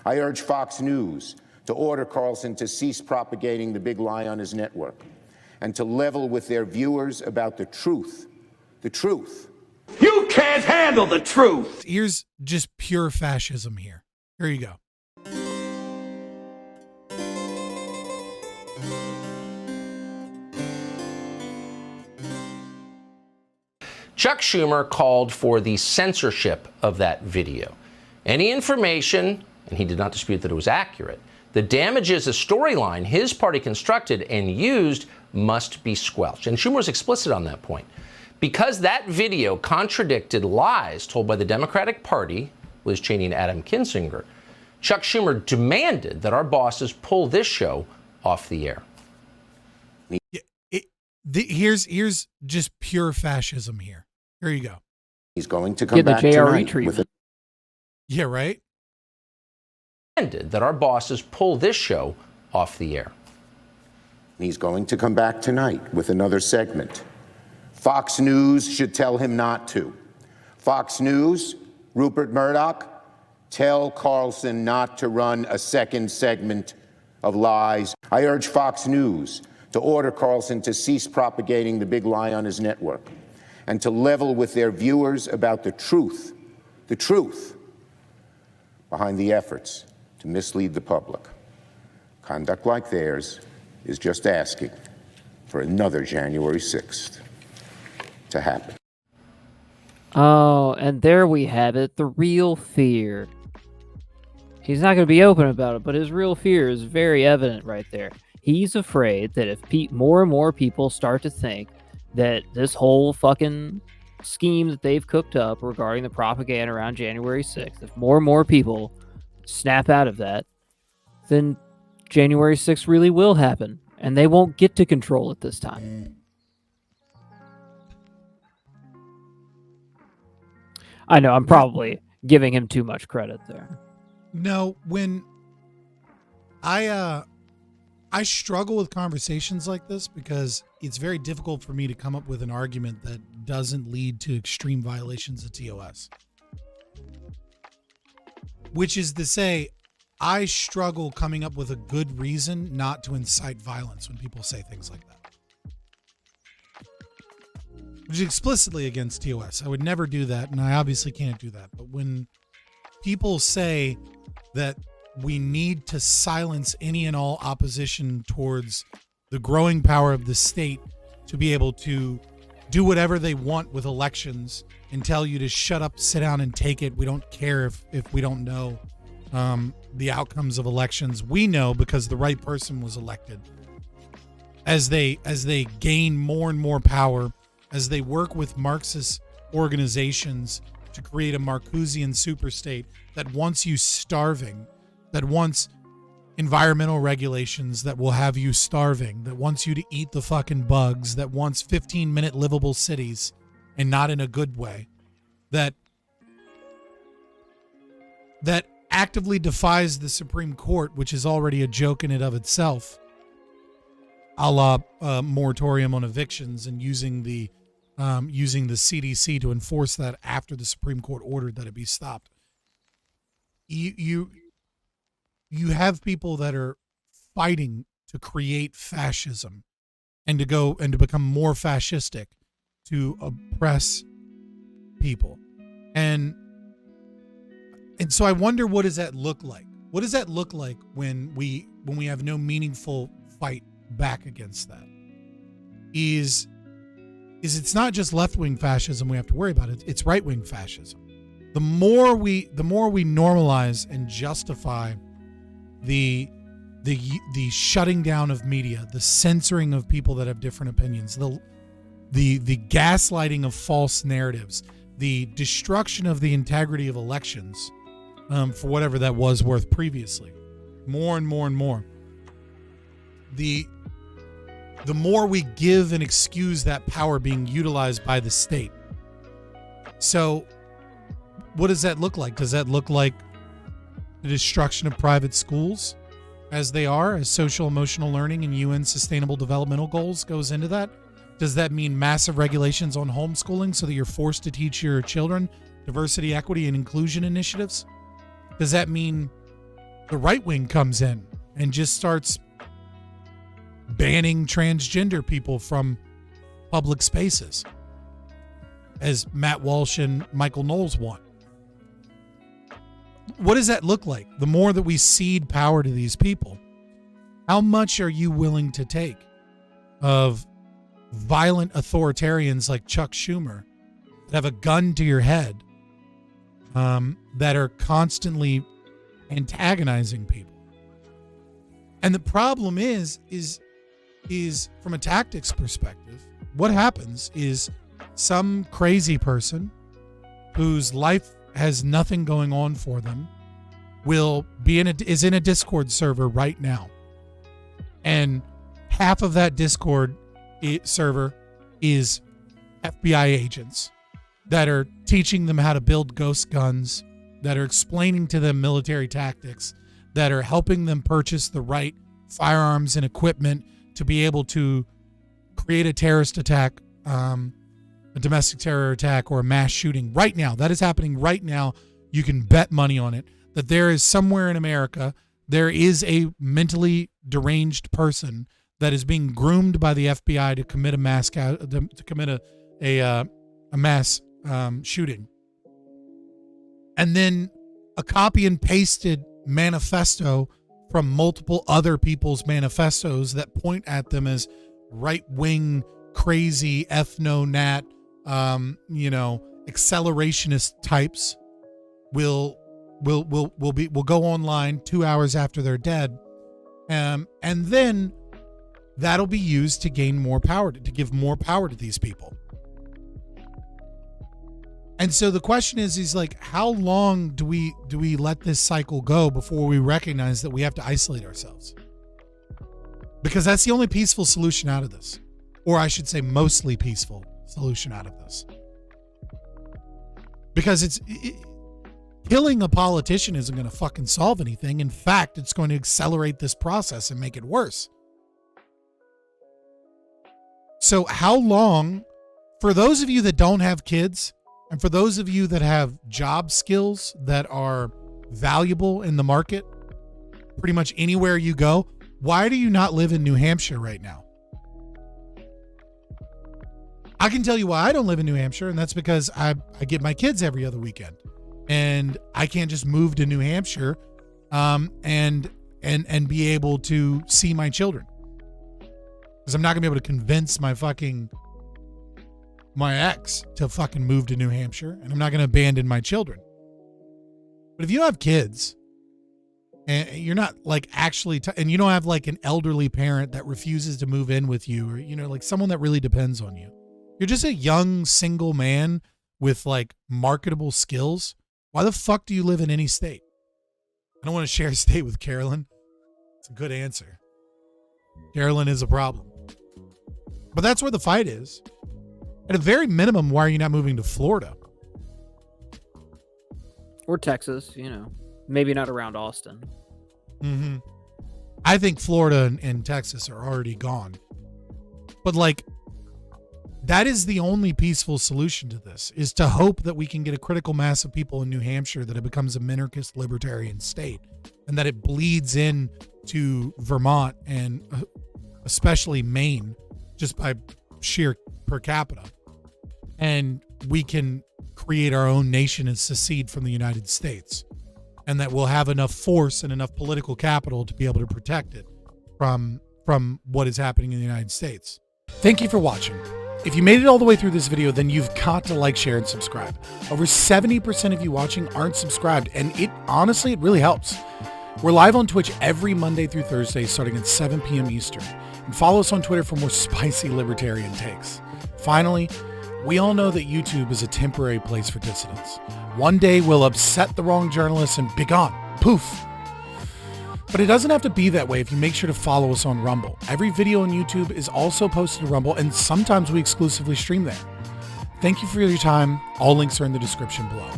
I urge Fox News to order Carlson to cease propagating the big lie on his network and to level with their viewers about the truth. The truth. You can't handle the truth. Here's just pure fascism here. Here you go. Chuck Schumer called for the censorship of that video. Any information, and he did not dispute that it was accurate, that damages a storyline his party constructed and used must be squelched. And Schumer was explicit on that point. Because that video contradicted lies told by the Democratic Party, Liz Cheney and Adam Kinzinger, Chuck Schumer demanded that our bosses pull this show off the air. Here's just pure fascism here. Here you go. He's going to come back tonight with it. Yeah, right? Demanded that our bosses pull this show off the air. He's going to come back tonight with another segment. Fox News should tell him not to. Fox News, Rupert Murdoch, tell Carlson not to run a second segment of lies. I urge Fox News to order Carlson to cease propagating the big lie on his network and to level with their viewers about the truth behind the efforts to mislead the public. Conduct like theirs is just asking for another January 6th to happen. Oh, and there we have it, the real fear. He's not going to be open about it, but his real fear is very evident right there. He's afraid that if more and more people start to think that this whole fucking scheme that they've cooked up regarding the propaganda around January 6th, if more and more people snap out of that, then January 6th really will happen, and they won't get to control it this time. I know, I'm probably giving him too much credit there. No, when I struggle with conversations like this because it's very difficult for me to come up with an argument that doesn't lead to extreme violations of TOS. Which is to say, I struggle coming up with a good reason not to incite violence when people say things like that. Which is explicitly against TOS. I would never do that, and I obviously can't do that. But when people say that we need to silence any and all opposition towards the growing power of the state to be able to do whatever they want with elections and tell you to shut up, sit down, and take it. We don't care if we don't know the outcomes of elections. We know because the right person was elected. As they gain more and more power, as they work with Marxist organizations to create a Marcusian superstate that wants you starving, that wants environmental regulations that will have you starving, that wants you to eat the fucking bugs, that wants 15-minute livable cities and not in a good way, that actively defies the Supreme Court, which is already a joke in and of itself, a la moratorium on evictions and using the CDC to enforce that after the Supreme Court ordered that it be stopped. You have people that are fighting to create fascism and to become more fascistic to oppress people. And so I wonder, what does that look like? What does that look like when we have no meaningful fight back against that? Is it's not just left-wing fascism we have to worry about, it's right-wing fascism. The more we normalize and justify the shutting down of media, the censoring of people that have different opinions, the gaslighting of false narratives, the destruction of the integrity of elections, for whatever that was worth previously, more and more and more. The more we give and excuse that power being utilized by the state. So what does that look like? Does that look like the destruction of private schools as they are, as social emotional learning and UN sustainable developmental goals goes into that? Does that mean massive regulations on homeschooling so that you're forced to teach your children diversity, equity, and inclusion initiatives? Does that mean the right wing comes in and just starts banning transgender people from public spaces, as Matt Walsh and Michael Knowles want. What does that look like? The more that we cede power to these people, how much are you willing to take of violent authoritarians like Chuck Schumer that have a gun to your head, that are constantly antagonizing people? And the problem is from a tactics perspective, what happens is some crazy person whose life has nothing going on for them is in a Discord server right now, and half of that Discord server is FBI agents that are teaching them how to build ghost guns, that are explaining to them military tactics, that are helping them purchase the right firearms and equipment to be able to create a terrorist attack, a domestic terror attack, or a mass shooting right now. That is happening right now. You can bet money on it that there is somewhere in America, there is a mentally deranged person that is being groomed by the FBI to commit a mass shooting. And then a copy and pasted manifesto from multiple other people's manifestos that point at them as right-wing, crazy, ethno-nat, accelerationist types will go online 2 hours after they're dead, and then that'll be used to gain more power, to give more power to these people. And so the question is like, how long do we let this cycle go before we recognize that we have to isolate ourselves? Because that's the only peaceful solution out of this, or I should say mostly peaceful solution out of this. Because killing a politician isn't going to fucking solve anything. In fact, it's going to accelerate this process and make it worse. So how long, for those of you that don't have kids, and for those of you that have job skills that are valuable in the market, pretty much anywhere you go, why do you not live in New Hampshire right now? I can tell you why I don't live in New Hampshire, and that's because I get my kids every other weekend, and I can't just move to New Hampshire and be able to see my children, because I'm not gonna be able to convince my ex to fucking move to New Hampshire, and I'm not gonna abandon my children. But if you don't have kids, and you're not like actually, and you don't have like an elderly parent that refuses to move in with you, or like someone that really depends on you, you're just a young single man with like marketable skills. Why the fuck do you live in any state? I don't want to share a state with Carolyn. It's a good answer. Carolyn is a problem. But that's where the fight is. At a very minimum, why are you not moving to Florida? Or Texas, maybe not around Austin. Mm-hmm. I think Florida and Texas are already gone. But like, that is the only peaceful solution to this, is to hope that we can get a critical mass of people in New Hampshire, that it becomes a minarchist libertarian state, and that it bleeds in to Vermont and especially Maine, just by sheer per capita. And we can create our own nation and secede from the United States. And that we'll have enough force and enough political capital to be able to protect it from what is happening in the United States. Thank you for watching. If you made it all the way through this video, then you've got to like, share, and subscribe. Over 70% of you watching aren't subscribed, and it really helps. We're live on Twitch every Monday through Thursday starting at 7 p.m. Eastern. And follow us on Twitter for more spicy libertarian takes. Finally, we all know that YouTube is a temporary place for dissidents. One day we'll upset the wrong journalists and be gone. Poof. But it doesn't have to be that way if you make sure to follow us on Rumble. Every video on YouTube is also posted to Rumble, and sometimes we exclusively stream there. Thank you for your time. All links are in the description below.